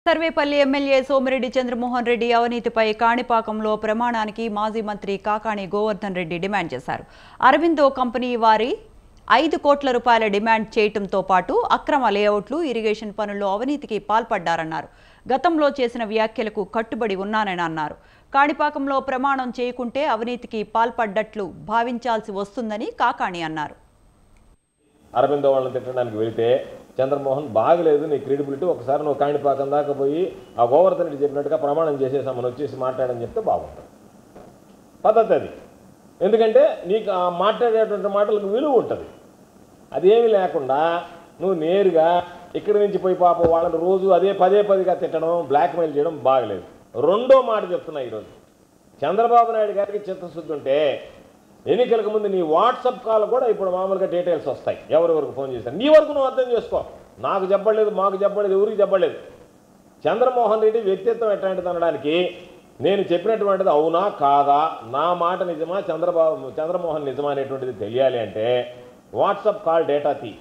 Sarvepalli MLA Somireddy Chandramohan Reddy అవినీతిపై కాణిపాకంలో ప్రమాణానికి మాజీ మంత్రి కాకాణి గోవర్ధన్ రెడ్డి డిమాండ్ చేశారు. అరవిందో కంపెనీ వారి 5 కోట్ల రూపాయల డిమాండ్ చేయటంతో పాటు అక్రమ లేఅవుట్లు, ఇరిగేషన్ పనుల్లో అవినీతికి పాల్పడ్డారన్నారు. గతంలో చేసిన వ్యాఖ్యలకు కట్టుబడి ఉన్నానని అన్నారు. కాణిపాకంలో ప్రమాణం చేయకుంటే అవినీతికి పాల్పడ్డట్లు భావించాల్సి వస్తుందని కాకాణి అన్నారు. అరవిందో వాళ్ళని తిట్టడానికి వెళితే చంద్రమోహన్ బాగలేదు, నీ క్రెడిబిలిటీ, ఒకసారి నువ్వు కాణిపాకం దాకా పోయి ఆ గోవర్ధన్ రెడ్డి చెప్పినట్టుగా ప్రమాణం చేసేసామని వచ్చేసి మాట్లాడని చెప్తే బాగుంటుంది. పద్ధతి అది. ఎందుకంటే నీకు ఆ మాట్లాడేటువంటి మాటలకు విలువ ఉంటుంది. అదేమీ లేకుండా నువ్వు నేరుగా ఇక్కడి నుంచి పోయి పాపం వాళ్ళని రోజు అదే పదే తిట్టడం, బ్లాక్మెయిల్ చేయడం బాగలేదు. రెండో మాట చెప్తున్నా, ఈరోజు చంద్రబాబు నాయుడు గారికి చిత్తశుద్ధి ఉంటే ఎన్నికలకు ముందు నీ వాట్సాప్ కాల్ కూడా ఇప్పుడు మామూలుగా డీటెయిల్స్ వస్తాయి, ఎవరెవరికి ఫోన్ చేశారు. నీ వరకు నువ్వు అర్థం చేసుకో. నాకు చెప్పలేదు, మాకు చెప్పలేదు, ఎవరికి చెప్పలేదు. చంద్రమోహన్ రెడ్డి వ్యక్తిత్వం ఎట్లాంటిది అనడానికి నేను చెప్పినటువంటిది అవునా కాదా, నా మాట నిజమా, చంద్రమోహన్ నిజమా అనేటువంటిది తెలియాలి అంటే వాట్సాప్ కాల్ డేటా తీ.